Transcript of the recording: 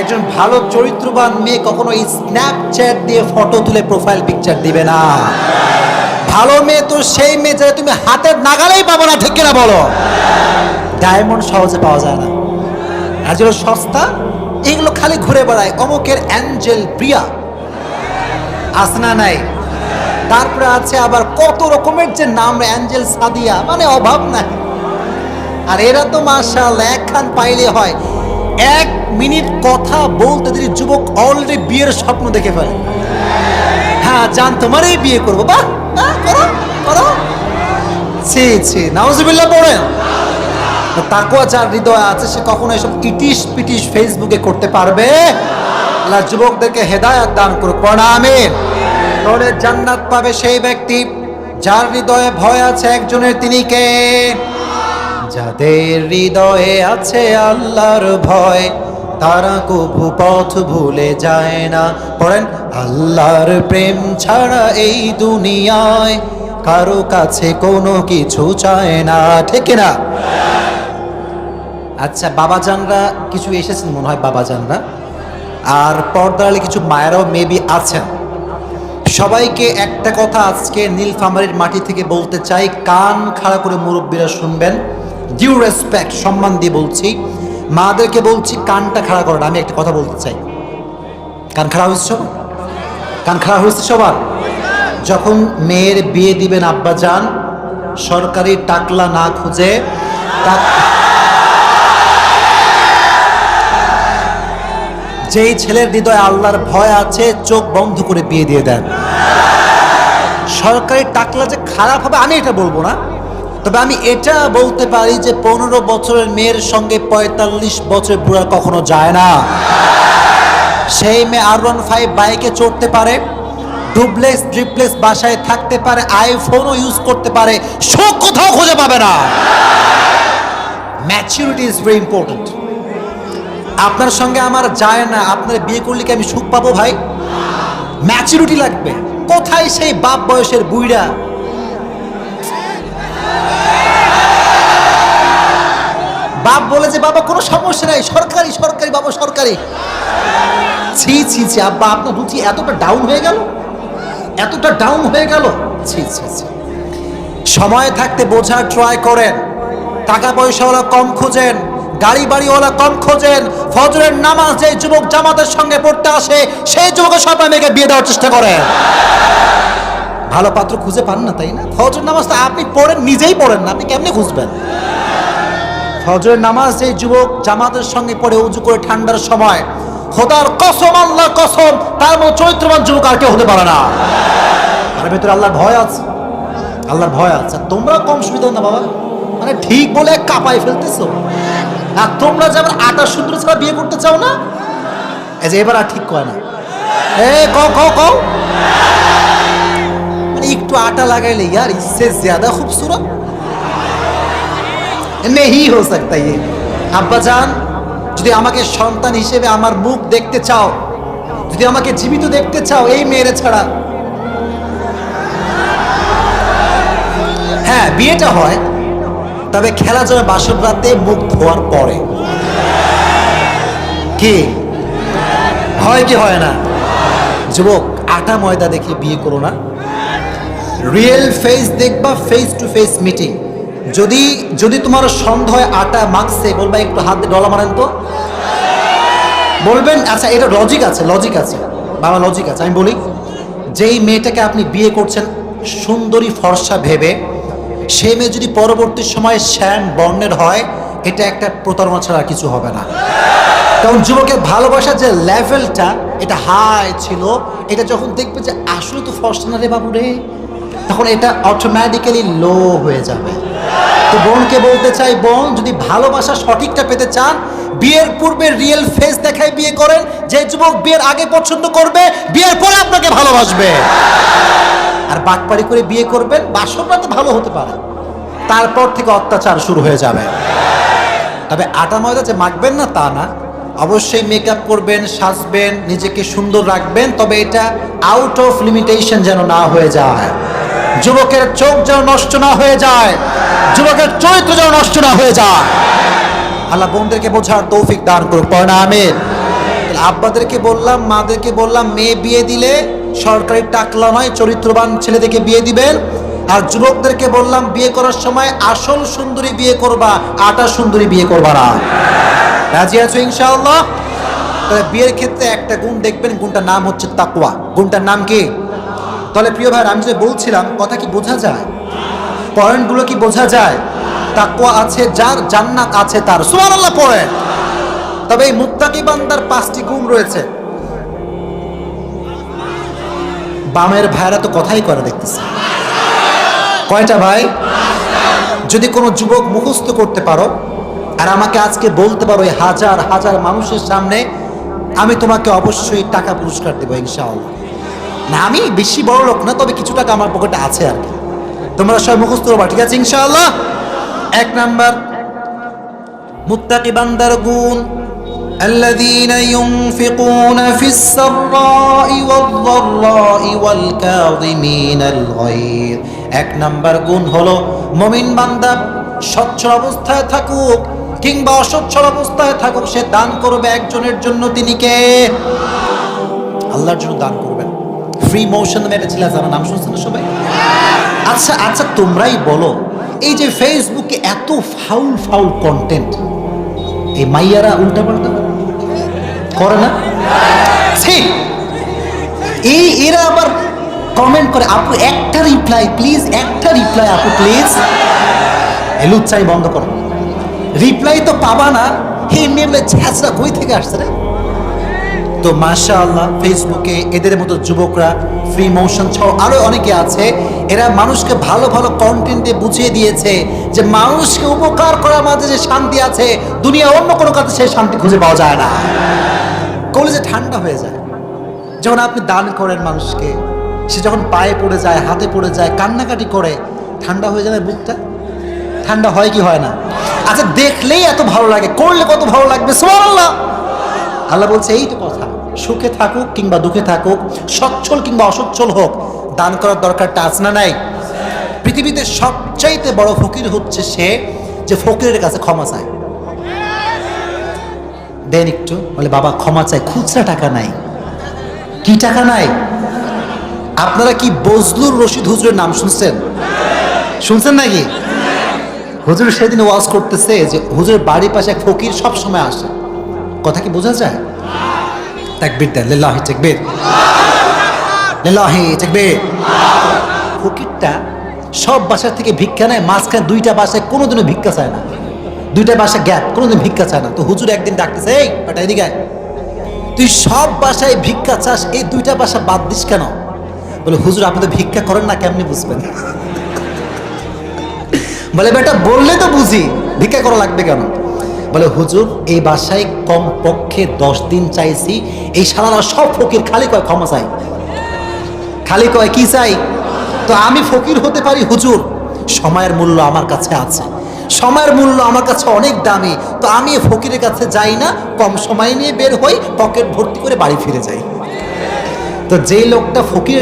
একজন ভালো চরিত্রবান মেয়ে কখনো স্ন্যাপচ্যাট দিয়ে ফটো তুলে প্রোফাইল পিকচার দিবে না। ভালো মেয়ে তো সেই মেয়ে যারা তুমি হাতের নাগালেই পাবো না, ঠিক কিনা বলো? ডায়মন্ড সহজে পাওয়া যায় না, আর যেগুলো সস্তা এগুলো খালি ঘুরে বেড়ায়। অমুকের অ্যাঞ্জেল প্রিয়া আছে না নাই? তারপরে আছে আবার কত রকমের যে নাম, অ্যাঞ্জেল সাদিয়া, মানে অভাব নাই। আর এরা তো মাশাআল্লাহ একখান পাইলে হয়। 1 মিনিট কথা বলতে যদি যুবক অলরেডি বিয়ের স্বপ্ন দেখে ফেলে। হ্যাঁ, জান তোমারই বিয়ে করবো, বাহ করো করো। ছি ছি, নাউজুবিল্লাহ পড়েন। তাকওয়া যার হৃদয়ে আছে সে কখনো এসব ইটিশ পিটিশ ফেসবুকে করতে পারবে? আল্লাহ যুবকদেরকে হেদায়েত দান করুক, পড়া আমিন। তাহলে জান্নাত পাবে সেই ব্যক্তি যার হৃদয়ে ভয় আছে একজনের, তিনি কে? যাদের হৃদয়ে আছে আল্লাহর ভয়, তারা কভু পথ ভুলে যায় না। পড়েন, আল্লাহর প্রেম ছাড়া এই দুনিয়ায় কারো কাছে কোনো কিছু চায় না, ঠিক না? আচ্ছা, বাবাজানরা কিছু এসেছেন মনে হয়, বাবাজানরা আর পর্দালে কিছু মায়েরাও মেবি আছেন। সবাইকে একটা কথা আজকে নীলফামারীর মাটি থেকে বলতে চাই, কান খাড়া করে মুরব্বীরা শুনবেন, ডিউ রেসপেক্ট, সম্মান দিয়ে বলছি, মাদেরকে বলছি কানটা খাড়া করেন। আমি একটা কথা বলতে চাই, কান খাড়া হয়েছে সবার? কান খাড়া হয়েছে সবার? যখন মেয়ের বিয়ে দিবেন আব্বাজান, সরকারি টাকলা না খুঁজে যেই ছেলের হৃদয়ে আল্লাহর ভয় আছে চোখ বন্ধ করে বিয়ে দিয়ে দেন। সরকারি টাকলা যে খারাপ হবে আমি এটা বলবো না, তবে আমি এটা বলতে পারি যে 15 বছরের মেয়ের সঙ্গে 45 বছরের বুড়া কখনো যায় না। সেই মেয়ে R15 বাইকে চড়তে পারে, ডুপ্লেক্স ট্রিপ্লেক্স বাসায় থাকতে পারে, আইফোনও ইউজ করতে পারে, শোক কোথাও খুঁজে পাবে না। Maturity is very important. আপনার সঙ্গে আমার যায় না, আপনার বিয়ে করলে কি আমি সুখ পাবো ভাই? ম্যাচুরিটি লাগবে। কোথায় সেই বাপ বয়সের বুইড়া? বাপ বলে যে বাবা কোনো সমস্যা নাই, সরকারি সরকারি বাবা সরকারি। ছি ছি ছি, আব্বা আপনার রুচি এতটা ডাউন হয়ে গেল, এতটা ডাউন হয়ে গেল। ছি ছি ছি। সময় থাকতে বোঝার ট্রাই করেন, টাকা পয়সাওয়ালা কম খোঁজেন, গাড়ি বাড়িওয়ালা কম খোঁজেন। ফজরের নামাজ যে যুবক জামাতের সঙ্গে পড়তে আসে সেই যুবকের সব মেয়েকে বিয়ে দেওয়ার চেষ্টা করেন। ভালো পাত্র খুঁজে পান না, তাই না? ফজরের নামাজটা আপনি পড়েন, নিজেই পড়েন না, আপনি কেমনে খুঁজবেন? ফজরের নামাজ যে যুবক জামাতের সঙ্গে পড়ে উজু করে ঠান্ডার সময়, খোদার কসম, আল্লাহর কসম, তার মতো চরিত্রবান যুবক আর কেউ হতে পারে না। তার ভেতরে আল্লাহর ভয় আছে, আল্লাহর ভয় আছে। তোমরা কম সুবিধা না বাবা, মানে ঠিক বলে কাঁপাই ফেলতেছো। আর তোমরা যে আবার আটা সূত্র ছাড়া বিয়ে করতে চাও না, এই যে এবার আর ঠিক কয় না। কও মানে একটু আটা লাগাইলে यार इससे ज्यादा खूबसूरत नहीं हो सकता ये। আব্বাজান, যদি আমাকে সন্তান হিসেবে আমার মুখ দেখতে চাও, যদি আমাকে জীবিত দেখতে চাও, এই মেয়েরে ছাড়া। হ্যাঁ, বিয়েটা হয়, তবে খেলা যাবে বাসর রাতে মুখ ধোয়ার পরে। কি হয় কি হয় না? যুবক, আটা ময়দা দেখে বিয়ে করো না, রিয়েল ফেস দেখবা, ফেস টু ফেস মিটিং। যদি যদি তোমার সন্দেহ হয় আটা মাখছে, বলবা একটু হাত দিয়ে ডলা মারেন তো, বলবেন আচ্ছা এটা লজিক আছে, লজিক আছে বাবা, লজিক আছে। আমি বলি, যেই মেয়েটাকে আপনি বিয়ে করছেন সুন্দরী ফর্সা ভেবে, সেই মেয়ে যদি পরবর্তী সময়ে শ্যাম বর্ণের হয়, এটা একটা প্রতারণা ছাড়া কিছু হবে না। কারণ যুবকের ভালোবাসার যে লেভেলটা এটা হাই ছিল, এটা যখন দেখবে যে আসলে তো ফর্সা না রে বাবু রে, তখন এটা অটোমেটিক্যালি লো হয়ে যাবে। তো বোনকে বলতে চাই, বোন যদি ভালোবাসা সঠিকটা পেতে চান, বিয়ের পূর্বে রিয়েল ফেস দেখায় বিয়ে করেন। যে যুবক বিয়ের আগে পছন্দ করবে, বিয়ের পরে আপনাকে ভালোবাসবে। আর বাটপাড়ি করে বিয়ে করবেন, বাসরটা তো ভালো হতে পারে, তারপর থেকে অত্যাচার শুরু হয়ে যাবে। তবে আটা ময়দা যে মাখবেন না তা না, অবশ্যই মেকআপ করবেন, সাজবেন, নিজেকে সুন্দর রাখবেন, তবে এটা আউট অফ লিমিটেশন যেন না হয়ে যায়। যুবকের চোখ যেন নষ্ট না হয়ে যায়, যুবকের চরিত্র যেন নষ্ট না হয়ে যায়। আল্লাহ বোনদেরকে বোঝার তৌফিক দান করুক, পড়না আমিন। আব্বাদেরকে বললাম, মাদেরকে বললাম, মেয়ে বিয়ে দিলে সরকারি টাকলা নয়, চরিত্রবান ছেলে থেকে বিয়ে দিবেন। আর যুবকদেরকে বললাম, বিয়ে করার সময় আসল সুন্দরী বিয়ে করবা, আটা সুন্দরী বিয়ে করবা না। রাজি আছো ইনশাআল্লাহ? তাহলে বিয়ের ক্ষেত্রে একটা গুণ দেখবেন, গুণটার নাম হচ্ছে তাকওয়া। গুণটার নাম কি? তাহলে প্রিয় ভাই, আমি যে বলছিলাম, কথা কি বোঝা যায়? পয়েন্টগুলো কি বোঝা যায়? তাকওয়া আছে যার, জান্নাত আছে তার। সুবহানাল্লাহ পড়ে। তবে এই মুত্তাকি বান্দার 5টি গুণ রয়েছে। বামের ভাইরা তো কথাই করে দেখতেছে। কয়টা ভাই? যদি কোনো যুবক মুখস্থ করতে পারো আর আমাকে আজকে বলতে পারো এই হাজার হাজার মানুষের সামনে, আমি তোমাকে অবশ্যই টাকা পুরস্কার দেবো ইনশাআল্লাহ। না, আমি বেশি বড় লোক না, তবে কিছু টাকা আমার পকেটে আছে আর কি। তোমরা সবাই মুখস্থ করবা, ঠিক আছে ইনশাআল্লাহ? 1 নাম্বার মুত্তাকি বান্দার গুণ, الذين ينفقون في السراء والضراء والكاظمين الغيظ। 1 নাম্বার গুণ হলো মুমিন বান্দা সচ্ছল অবস্থায় থাকুক কিংবা অসচ্ছল অবস্থায় থাকুক, সে দান করবে একজনের জন্য। তিনি কে? আল্লাহর জন্য দান করবেন। ফ্রি মোশন নামে একটা ছেলে আছে, নাম শুনছেন না সবাই? আচ্ছা আচ্ছা, তোমরাই বলো, এই যে ফেসবুকে এত ফাউল ফাউল কন্টেন্ট, এই মাইয়ারা উল্টাপাল্টা করে না? এই এরা আবার কমেন্ট করে, আপু একটা রিপ্লাই প্লিজ, একটা রিপ্লাই আপু প্লিজ। লুচ্চাই বন্ধ করো, রিপ্লাই তো পাবা না। হে মেয়ে ছ্যাঁচড়া কই থেকে আসছে রে? তো মাশাআল্লাহ, ফেসবুকে এদের মতো যুবকরা, ফ্রি মোশন ছাড়াও আরো অনেকে আছে, এরা মানুষকে ভালো ভালো কন্টেন্টে বুঝিয়ে দিয়েছে যে মানুষকে উপকার করার মাঝে যে শান্তি আছে, দুনিয়া অন্য কোনো কাজে সেই শান্তি খুঁজে পাওয়া যায় না। কলেজে ঠান্ডা হয়ে যায় যখন আপনি দান করেন মানুষকে, সে যখন পায়ে পড়ে যায়, হাতে পড়ে যায়, কান্নাকাটি করে, ঠান্ডা হয়ে যায় বুকটা। ঠান্ডা হয় কি হয় না? আচ্ছা, দেখলেই এত ভালো লাগে, করলে কত ভালো লাগবে। সুবহানাল্লাহ। আল্লাহ বলছে এই তো কথা, সুখে থাকুক কিংবা দুঃখে থাকুক, সচ্ছল কিংবা অসচ্ছল হোক, দান করার দরকারটা আছে না নাই? পৃথিবীতে সবচাইতে বড় ফকির হচ্ছে সে যে ফকিরের কাছে ক্ষমা চায়। দেন একটু, বলে বাবা ক্ষমা চাই, খুচরা টাকা নাই। কি টাকা নাই? আপনারা কি বজলুর রশিদ হুজুরের নাম শুনছেন? শুনছেন নাকি? হুজুর সেদিন ওয়াজ করতেছে যে হুজুরের বাড়ির পাশে এক ফকির সব সময় আসে। কথা কি বোঝা যায়? তাকবীর দেন, লিল্লাহি তাকবীর, লিল্লাহি তাকবীর। ফকিরটা সব বাসা থেকে ভিক্ষা নেয়, মাঝখানে 2টা বাসায় কোনোদিনও ভিক্ষা চায় না। 2টা বাসা গ্যাপ, কোনোদিন ভিক্ষা চায় না। তো হুজুর একদিন ডাকতেছে, এই বেটা এদিকে আয়, তুই সব বাসায় ভিক্ষা চাস, এই 2টা বাসা বাদ দিস কেন? বলে হুজুর আপনি তো ভিক্ষা করেন না, কেমনি বুঝবেন? বলে বেটা বললে তো বুঝি, ভিক্ষা করা লাগবে কেন? বলে হুজুর এই বাসায় কম পক্ষে 10 দিন চাইছি, এই সালারা সব ফকির খালি কয় ক্ষমা চাই, খালি কয় কি চাই। তো আমি ফকির হতে পারি হুজুর, সময়ের মূল্য আমার কাছে আছে, সময়ের মূল্য আমার কাছে অনেক দামি। তো আমি ফকিরের কাছে যাই না, কম সময় নিয়ে বের হই, পকেট ভর্তি করে বাড়ি ফিরে যাই। তো যে লোকটা ফকিরের